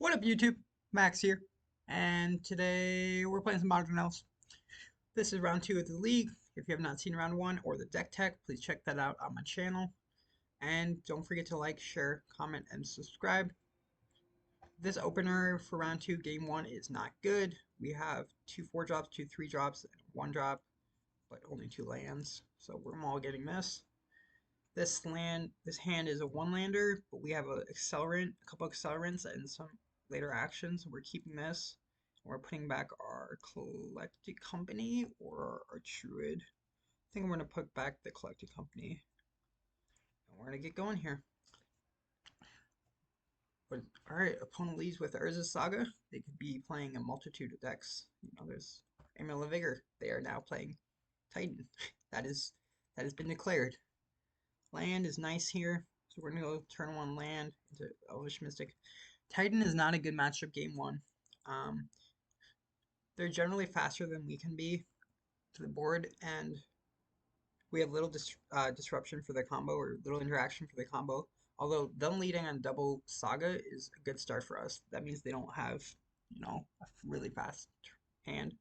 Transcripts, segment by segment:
What up, YouTube? Max here, and today we're playing some Modern Elves. This is round 2 of the league. If you have not seen round 1 or the deck tech, please check that out on my channel. And don't forget to like, share, comment, and subscribe. This opener for round 2, game 1 is not good. We have 2 4-drops, 2 3-drops, and 1 drop, but only 2 lands. So we're all getting this. This hand is a 1-lander, but we have a couple accelerants, and some later actions. We're keeping this. We're putting back our Collected Company or our Druid. I think I'm going to put back the Collected Company. And we're going to get going here. But, alright, opponent leads with Urza Saga. They could be playing a multitude of decks. There's Amulet of Vigor. They are now playing Titan. that has been declared. Land is nice here. So we're going to go turn 1 land into Elvish Mystic. Titan is not a good matchup game 1. They're generally faster than we can be to the board, and we have little disruption for the combo, or little interaction for the combo. Although them leading on double Saga is a good start for us. That means they don't have, a really fast hand.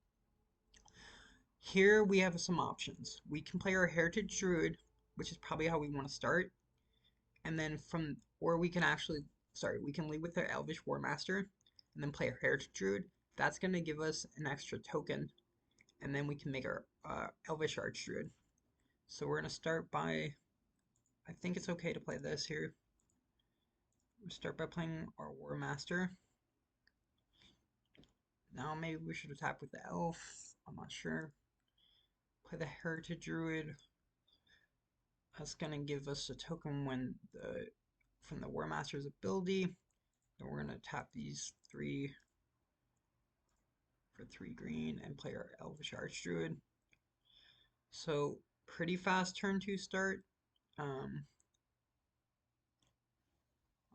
Here we have some options. We can play our Heritage Druid, which is probably how we want to start. And then we can lead with the Elvish Warmaster and then play a Heritage Druid. That's going to give us an extra token, and then we can make our Elvish Archdruid. So we're going to start by, I think it's okay to play this here. We'll start by playing our Warmaster. Now maybe we should attack with the Elf. I'm not sure. Play the Heritage Druid. That's going to give us a token from the Warmaster's ability. And we're going to tap these 3 for 3 green and play our Elvish Archdruid. So pretty fast turn 2 start.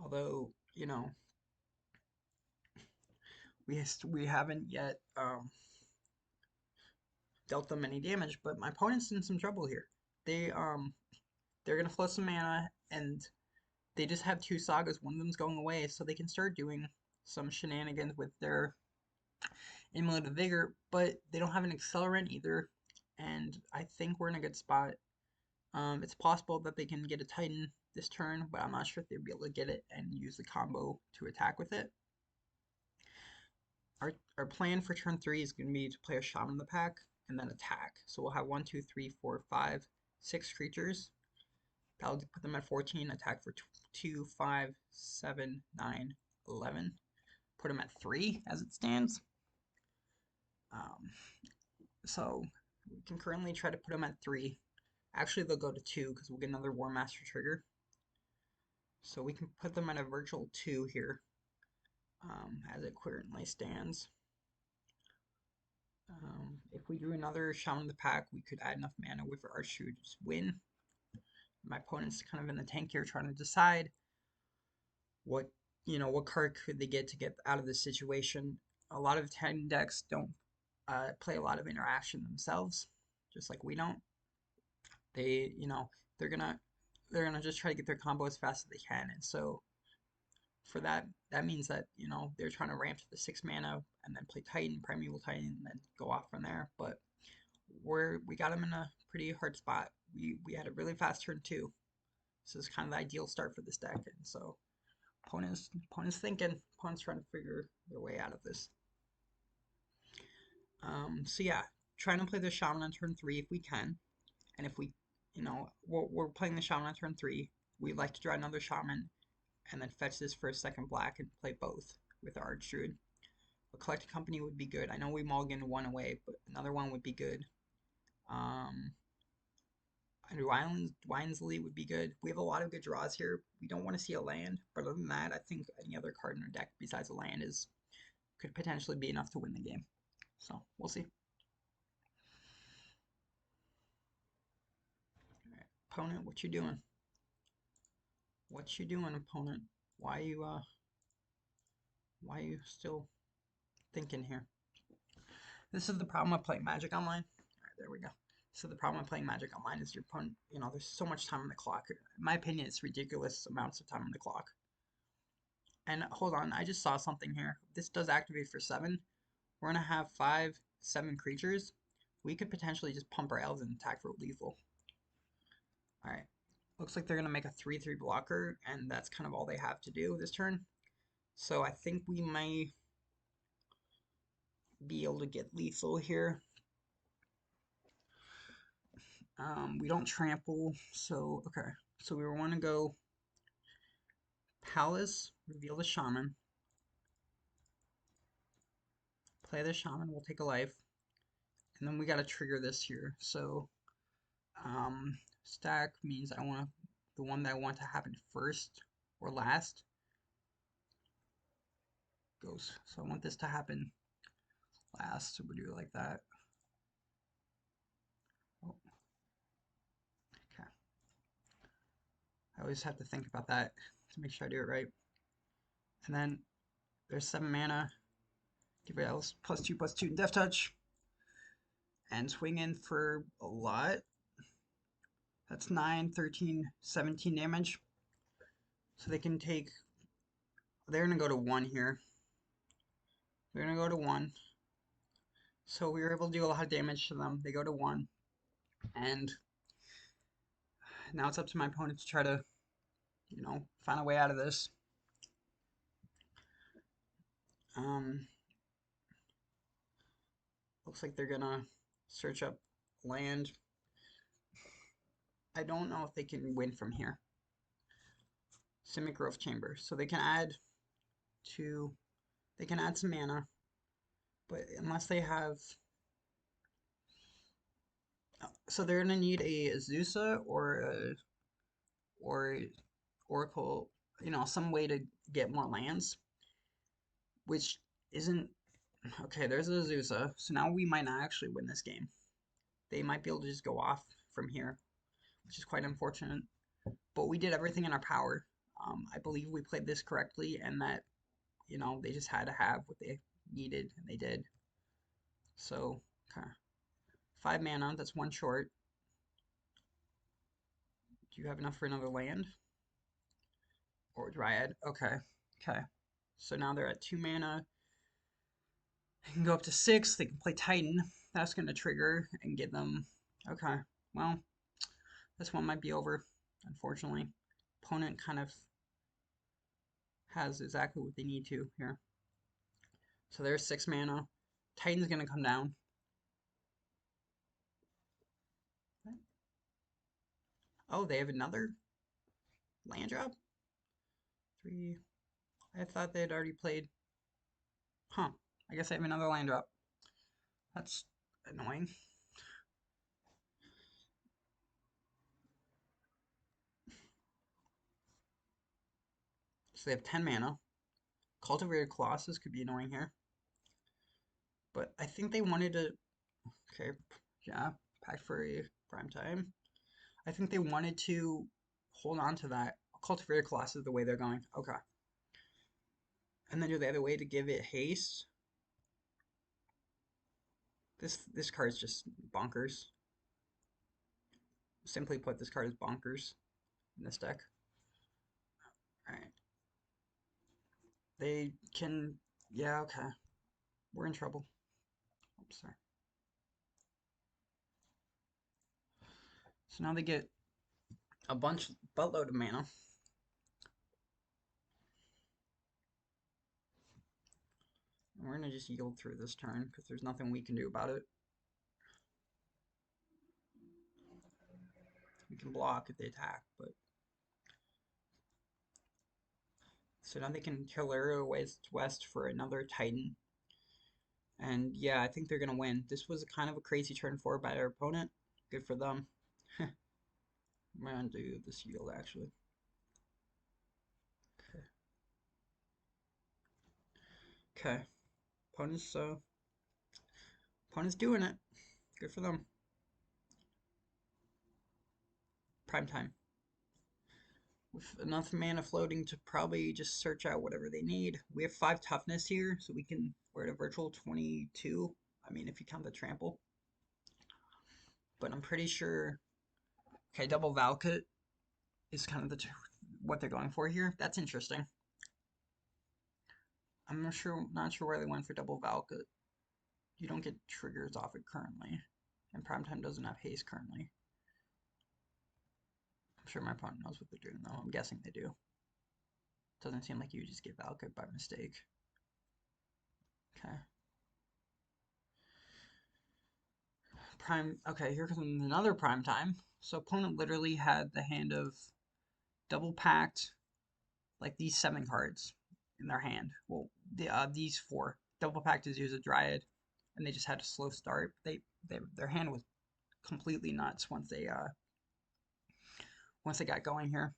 Although, we haven't yet dealt them any damage, but my opponent's in some trouble here. They're gonna float some mana, and they just have 2 sagas. One of them's going away, so they can start doing some shenanigans with their Amulet of Vigor, but they don't have an accelerant either, and I think we're in a good spot. It's possible that they can get a Titan this turn, but I'm not sure if they'll be able to get it and use the combo to attack with it. Our plan for turn 3 is going to be to play a Shaman in the pack and then attack. So we'll have 1, 2, 3, 4, 5, 6 creatures. That'll put them at 14, attack for 2, 5, 7, 9, 11. Put them at 3 as it stands. So we can currently try to put them at 3. Actually, they'll go to 2 because we'll get another Warmaster trigger. So we can put them at a virtual 2 here, as it currently stands. If we drew another Shaman in the pack, we could add enough mana with our Archdruid to just win. My opponent's kind of in the tank here trying to decide what card could they get to get out of this situation. A lot of Titan decks don't play a lot of interaction themselves, just like we don't. They're gonna just try to get their combo as fast as they can, and so for that means that they're trying to ramp to the 6 mana and then play Titan, Primeval Titan, and then go off from there. But we got them in a pretty hard spot. We had a really fast turn 2. This is kind of the ideal start for this deck, and so opponent's thinking, opponent's trying to figure their way out of this. So yeah, trying to play the Shaman on turn 3 if we can, and if we're playing the Shaman on turn 3, we'd like to draw another Shaman and then fetch this for a second black and play both with our Archdruid. A Collected Company would be good. I know we mulligan 1 away, but another one would be good. Dwynen's Elite would be good. We have a lot of good draws here. We don't want to see a land, but other than that, I think any other card in our deck besides a land could potentially be enough to win the game. So we'll see. All right, opponent, what you doing? What you doing, opponent? Why are you still thinking here? This is the problem of playing Magic Online. All right, there we go. So the problem with playing Magic Online is your opponent, there's so much time on the clock. In my opinion, it's ridiculous amounts of time on the clock. And hold on, I just saw something here. This does activate for 7. We're gonna have 5, 7 creatures. We could potentially just pump our elves and attack for lethal. Alright. Looks like they're gonna make a 3/3 blocker, and that's kind of all they have to do this turn. So I think we might be able to get lethal here. We don't trample, so okay. So we want to go Palace, reveal the Shaman, play the Shaman, we'll take a life, and then we got to trigger this here. So stack means I want the one that I want to happen first or last goes. So I want this to happen last, so we'll do it like that. Oh, okay. I always have to think about that to make sure I do it right. And then there's 7 mana. Give it else +2/+2 Death Touch. And swing in for a lot. That's 9, 13, 17 damage. So they can take. They're going to go to 1 here. They're going to go to 1. So we were able to do a lot of damage to them. They go to 1. And now it's up to my opponent to try to, find a way out of this. Looks like they're going to search up land. I don't know if they can win from here. Simic Growth Chamber. So they can add some mana. But unless they have... So they're going to need a Azusa or Oracle, some way to get more lands. Which isn't... Okay, there's a Azusa. So now we might not actually win this game. They might be able to just go off from here, which is quite unfortunate. But we did everything in our power. I believe we played this correctly, and that, they just had to have what they needed, and they did. So, okay. 5 mana, that's 1 short. Do you have enough for another land? Or Dryad? Okay. Okay. So now they're at 2 mana. They can go up to 6. They can play Titan. That's going to trigger and get them. Okay. Well, this one might be over, unfortunately. Opponent kind of has exactly what they need to here. So there's 6 mana. Titan's going to come down. Oh, they have another land drop? 3. I thought they had already played. Huh. I guess I have another land drop. That's annoying. So they have 10 mana. Cultivated Colossus could be annoying here. But I think they wanted to... Okay, yeah, Pact Fury, Prime Time. I think they wanted to hold on to that. Cultivated Colossus is the way they're going. Okay. And then do the other way to give it haste. This card is just bonkers. Simply put, this card is bonkers in this deck. Alright. They can... Yeah, okay. We're in trouble. Oops, sorry. So now they get a buttload of mana. And we're going to just yield through this turn because there's nothing we can do about it. We can block if they attack, but... So now they can kill Arrow west for another Titan. And yeah, I think they're going to win. This was kind of a crazy turn 4 by our opponent. Good for them. I'm going to do this yield, actually. Okay. Okay. Opponent's doing it. Good for them. Prime time. With enough mana floating to probably just search out whatever they need. We have 5 toughness here, so we're at a virtual 22. I mean, if you count the trample. But I'm pretty sure... Okay, double Valkut is kind of what they're going for here. That's interesting. I'm not sure why they went for double Valka. You don't get triggers off it currently, and Primetime doesn't have haste currently. I'm sure my opponent knows what they're doing though. I'm guessing they do. Doesn't seem like you just get Valka by mistake. Okay. Okay, here comes another prime time. So opponent literally had the hand of double packed, like these 7 cards in their hand. Well, these 4. Double packed is use a Dryad, and they just had a slow start. Their hand was completely nuts once they got going here.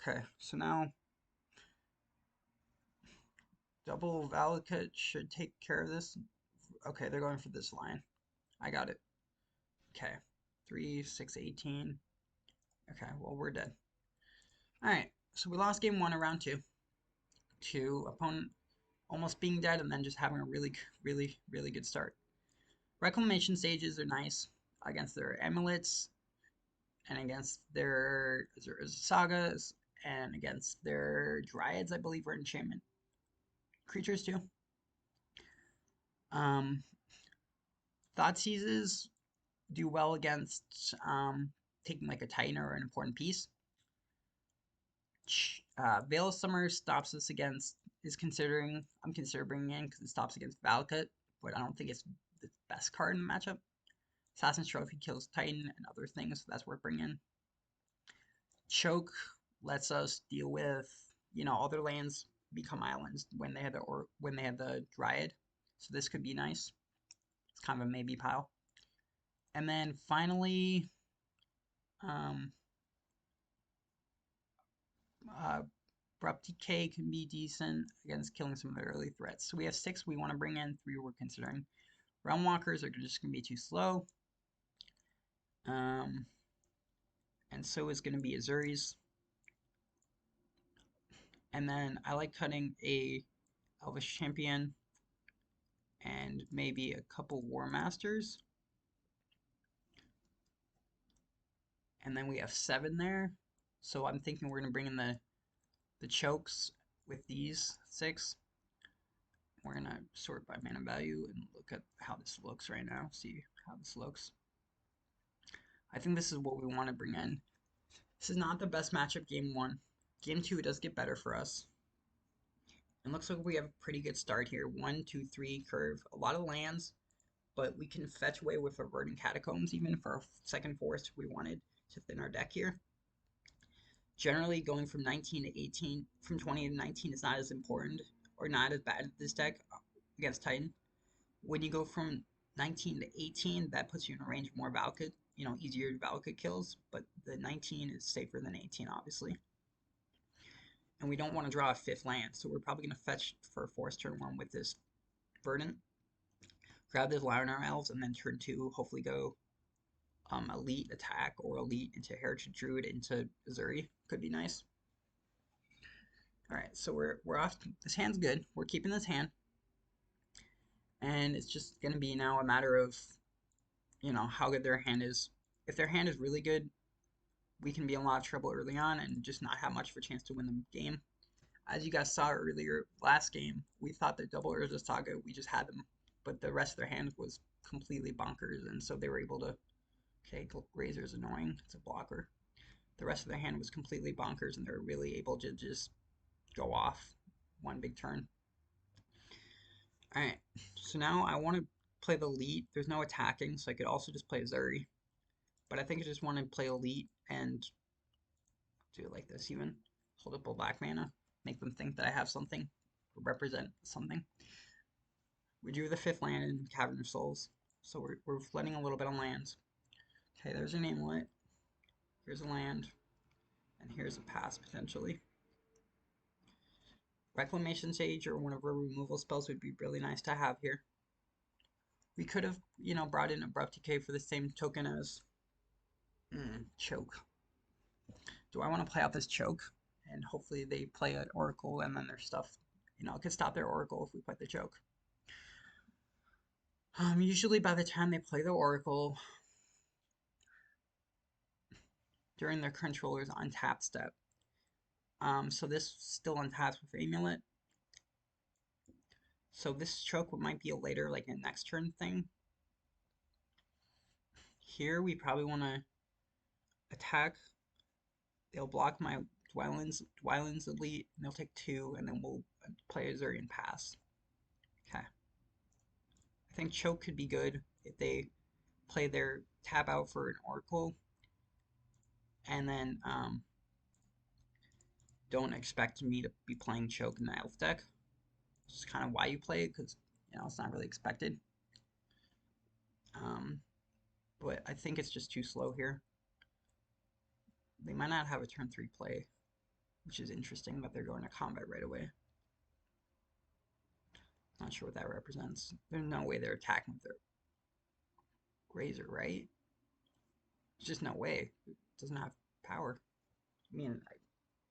Okay, so now double Valakut should take care of this. Okay, they're going for this line. I got it. Okay, 3, 6, 18. Okay, well, we're dead. Alright, so we lost game 1 of round 2 to opponent almost being dead and then just having a really good start. Reclamation Sages are nice against their Amulets and against their Sagas and against their Dryads, I believe, are enchantment creatures too. Thoughtseizes do well against taking like a Titan or an important piece. Veil of Summer stops us against, I'm considering bringing in because it stops against Valakut, but I don't think it's the best card in the matchup. Assassin's Trophy kills Titan and other things, so that's worth bringing in. Choke lets us deal with, other lands become islands when they have the Dryad, so this could be nice. It's kind of a maybe pile. And then finally, Abrupt Decay can be decent against killing some of the early threats. So we have 6 we want to bring in, 3 we're considering. Realmwalkers are just going to be too slow. And so is going to be Ezuri's. And then I like cutting a Elvish Champion and maybe a couple Warmasters. And then we have 7 there. So I'm thinking we're going to bring in the chokes with these 6. We're going to sort by mana value and look at how this looks right now. See how this looks. I think this is what we want to bring in. This is not the best matchup game 1. Game 2 it does get better for us. It looks like we have a pretty good start here. 1, 2, 3 curve. A lot of lands, but we can fetch away with a Verdant Catacombs even for our second forest if we wanted to thin our deck here. Generally, going from 19 to 18, from 20 to 19 is not as important or not as bad at this deck against Titan. When you go from 19 to 18, that puts you in a range of more Valakut, easier Valakut kills, but the 19 is safer than 18, obviously. And we don't want to draw a 5th land, so we're probably going to fetch for forest turn 1 with this Verdant. Grab this Llanowar Elves, and then turn 2, hopefully go Elite attack or Elite into Heritage Druid into Ezuri. Could be nice. Alright, so we're off. This hand's good. We're keeping this hand. And it's just going to be now a matter of, how good their hand is. If their hand is really good, we can be in a lot of trouble early on and just not have much of a chance to win the game. As you guys saw earlier, last game, we thought that double Urza Saga, we just had them, but the rest of their hand was completely bonkers, and so they were able to, okay, Razor's annoying, it's a blocker. The rest of their hand was completely bonkers, and they were really able to just go off one big turn. Alright, so now I want to play the Elite. There's no attacking, so I could also just play Ezuri. But I think I just want to play Elite and do it like this even. Hold up a black mana. Make them think that I have something. Or represent something. We drew the 5th land in Cavern of Souls. So we're flooding a little bit on lands. Okay, there's a Namelet. Here's a land. And here's a pass, potentially. Reclamation Sage or one of our removal spells would be really nice to have here. We could have, brought in Abrupt Decay for the same token as Choke. Do I want to play out this Choke? And hopefully they play an Oracle and then their stuff, it could stop their Oracle if we play the Choke. Usually by the time they play the Oracle, during their controller's untapped step. So this still untaps with Amulet. So this choke might be a later, like a next turn thing. Here we probably want to attack. They'll block my Dwylen's elite, and they'll take 2, and then we'll play Ezuri and pass. Okay. I think choke could be good if they play their tap out for an Oracle, and then don't expect me to be playing choke in the elf deck. This is kind of why you play it, because it's not really expected. But I think it's just too slow here. They might not have a turn 3 play, which is interesting, but they're going to combat right away. Not sure what that represents. There's no way they're attacking with their Razor, right? There's just no way. It doesn't have power. I mean,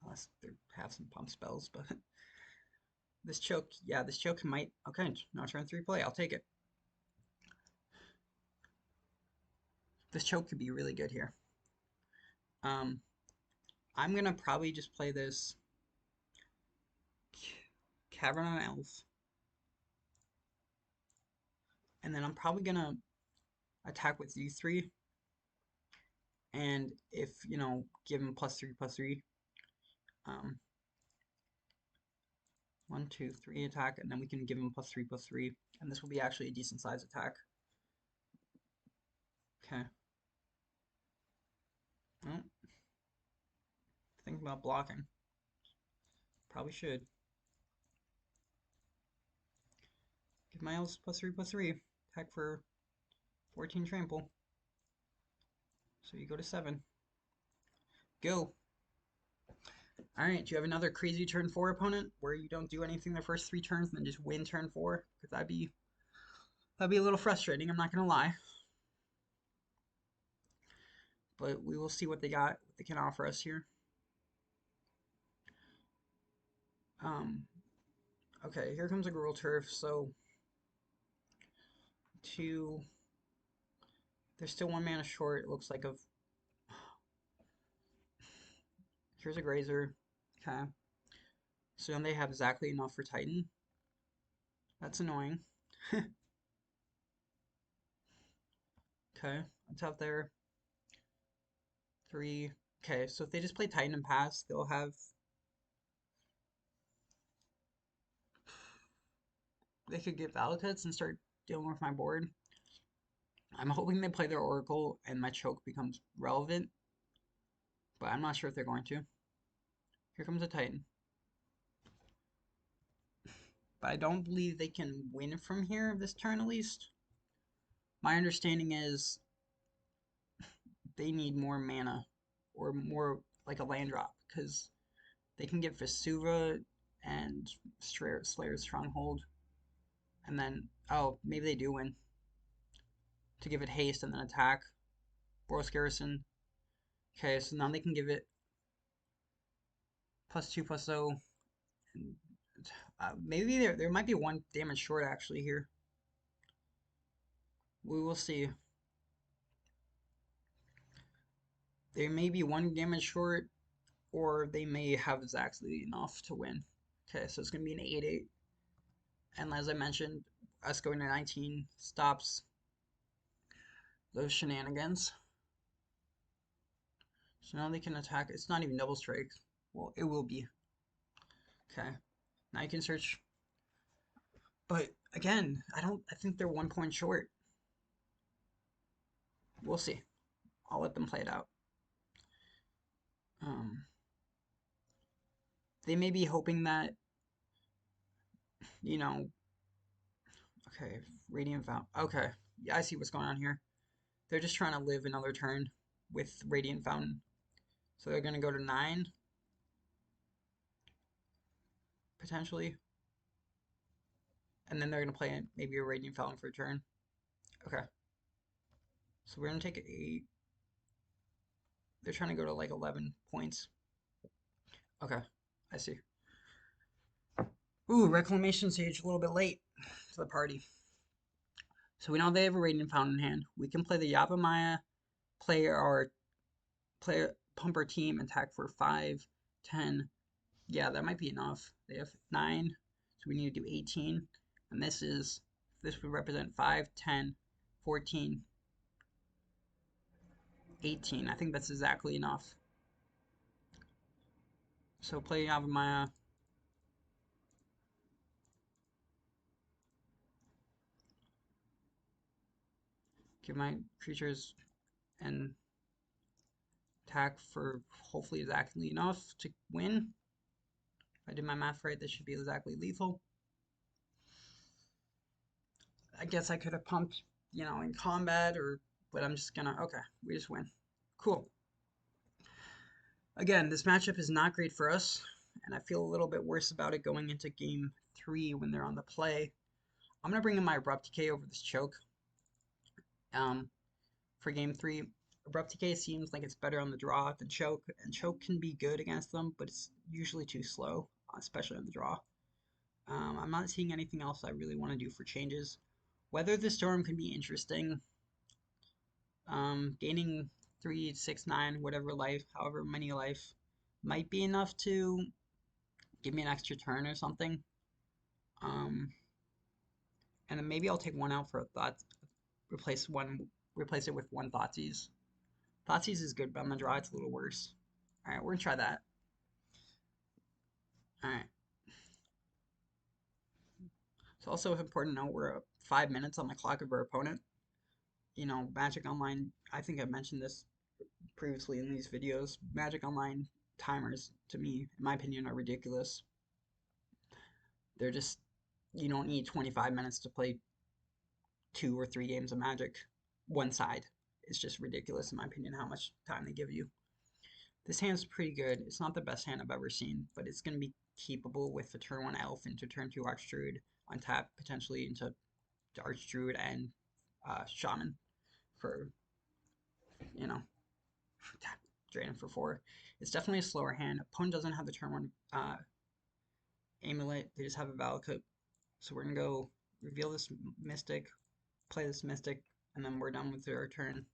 unless they have some pump spells, but this choke, yeah, this choke might. Okay, no turn 3 play. I'll take it. This choke could be really good here. I'm gonna probably just play this Cavern of Souls, and then I'm probably gonna attack with these 3. And if give him +3/+3, 1, 2, 3 attack, and then we can give him +3/+3, and this will be actually a decent size attack. Okay. Well, think about blocking. Probably should. Give my elves +3/+3. Attack for 14 trample. So you go to 7. Go. Alright, do you have another crazy turn 4 opponent where you don't do anything the first 3 turns and then just win turn 4? Because that'd be a little frustrating, I'm not gonna lie. But we will see what they got, what they can offer us here. Okay, here comes a Gruul Turf, so 2. They're still 1 mana short, it looks like of. Here's a Grazer. Okay. So then they have exactly enough for Titan. That's annoying. Okay, that's out there. 3. Okay, so if they just play Titan and pass, they'll have. They could get Valakut's and start dealing with my board. I'm hoping they play their Oracle and my choke becomes relevant, but I'm not sure if they're going to. Here comes a Titan. But I don't believe they can win from here this turn at least. My understanding is they need more mana or more like a land drop because they can get Vesuva and Slayer's Stronghold. And then, oh, maybe they do win. To give it haste and then attack. Boros Garrison. Okay, so now they can give it +2/+0. And, maybe there might be 1 damage short actually here. We will see. There may be 1 damage short, or they may have exactly enough to win. Okay, so it's going to be an 8/8. And as I mentioned, us going to 19 stops those shenanigans. So now they can attack. It's not even double strike. Well, it will be. Okay. Now you can search. But again, I think they're 1 point short. We'll see. I'll let them play it out. They may be hoping that, okay, Radiant Fountain. Okay, yeah, I see what's going on here. They're just trying to live another turn with Radiant Fountain. So they're going to go to 9. Potentially. And then they're going to play maybe a Radiant Fountain for a turn. Okay. So we're going to take 8. They're trying to go to like 11 points. Okay, I see. Ooh, Reclamation Sage a little bit late to the party. So we know they have a Radiant Fountain in hand. We can play the Yavimaya, pump our team, attack for 5, 10. Yeah, that might be enough. They have 9, so we need to do 18. And this would represent 5, 10, 14, 18. I think that's exactly enough. So play Yavimaya. Give my creatures an attack for hopefully exactly enough to win. If I did my math right, this should be exactly lethal. I guess I could have pumped, in combat, but I'm just gonna, okay, we just win. Cool. Again, this matchup is not great for us, and I feel a little bit worse about it going into game 3 when they're on the play. I'm gonna bring in my Abrupt Decay over this choke. For game 3, Abrupt Decay seems like it's better on the draw than choke, and choke can be good against them, but it's usually too slow, especially on the draw. I'm not seeing anything else I really want to do for changes. Weather the Storm can be interesting. Gaining 3, 6, 9, whatever life, however many life, might be enough to give me an extra turn or something. And then maybe I'll take one out for a thought, replace it with one Thoughtseize. Thoughtseize is good, but on the draw it's a little worse. All right, we're gonna try that. All right. It's also important to know we're 5 minutes on the clock of our opponent. Magic Online, I think I've mentioned this previously in these videos. Magic Online timers, to me, in my opinion, are ridiculous. They're just, you don't need 25 minutes to play 2 or 3 games of Magic one side. It's just ridiculous, in my opinion, how much time they give you. This hand's pretty good. It's not the best hand I've ever seen, but it's going to be keepable with the turn 1 Elf into turn 2 Archdruid on tap, potentially into Archdruid and Shaman for, drain for 4. It's definitely a slower hand. Opponent doesn't have the turn 1 Amulet. They just have a Valakut. So we're going to go reveal this Mystic, play this Mystic, and then we're done with our turn.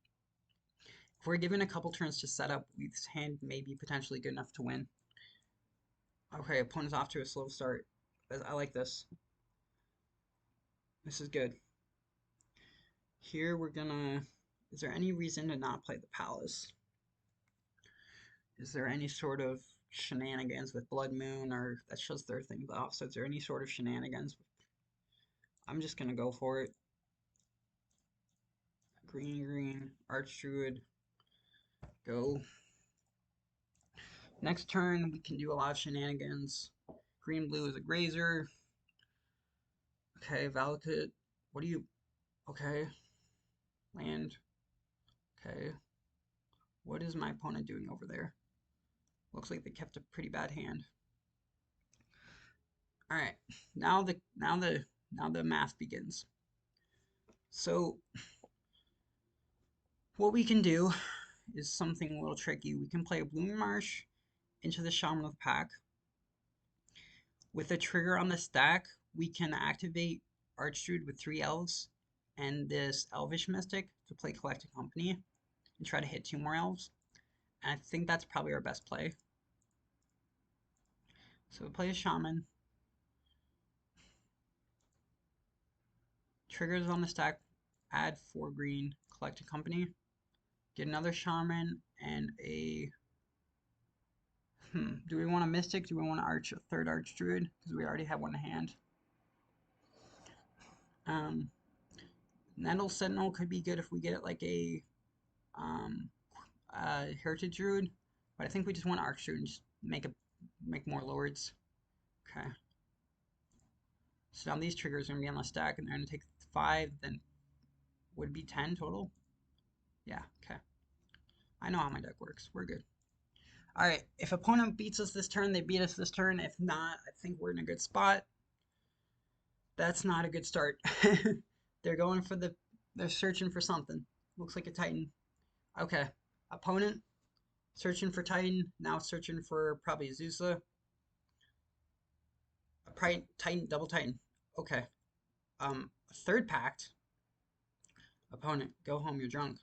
If we're given a couple turns to set up, this hand may be potentially good enough to win. Okay, opponent's off to a slow start. I like this. This is good. Here we're gonna... Is there any reason to not play the Palace? Is there any sort of shenanigans with Blood Moon, or that shows their things off? So is there any sort of shenanigans? I'm just gonna go for it. Green, Archdruid. Go. Next turn, we can do a lot of shenanigans. Green-blue is a grazer. Okay, Valakut. What do you... Okay. Land. Okay. What is my opponent doing over there? Looks like they kept a pretty bad hand. All right. Now the math begins. So what we can do is something a little tricky. We can play a Blooming Marsh into the Shaman of Pack. With a trigger on the stack, we can activate Archdruid with 3 elves and this Elvish Mystic to play Collected Company and try to hit 2 more elves. And I think that's probably our best play. So we play a Shaman. Triggers on the stack, add 4 green, Collected Company. Get another Shaman and a... do we want a Mystic? Do we want to arch a 3rd Archdruid? Because we already have one in hand. Nettle Sentinel could be good if we get it like a Heritage Druid, but I think we just want Archdruid and just make more lords. Okay. So now these triggers are gonna be on the stack, and they're gonna take 5, then would be 10 total. Yeah. Okay. I know how my deck works. We're good. All right. If opponent beats us this turn, they beat us this turn. If not, I think we're in a good spot. That's not a good start. They're going for they're searching for something. Looks like a Titan. Okay. Opponent searching for Titan. Now searching for probably Zusa. A Titan, double Titan. Okay. Third pact. Opponent, go home, you're drunk.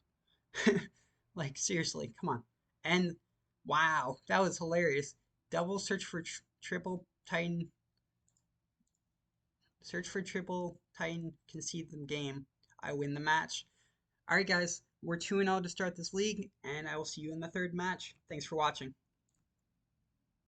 Like, seriously, come on. And, wow, that was hilarious. Double search for triple Titan. Search for triple Titan, concede the game. I win the match. All right, guys, we're 2-0 to start this league, and I will see you in the third match. Thanks for watching.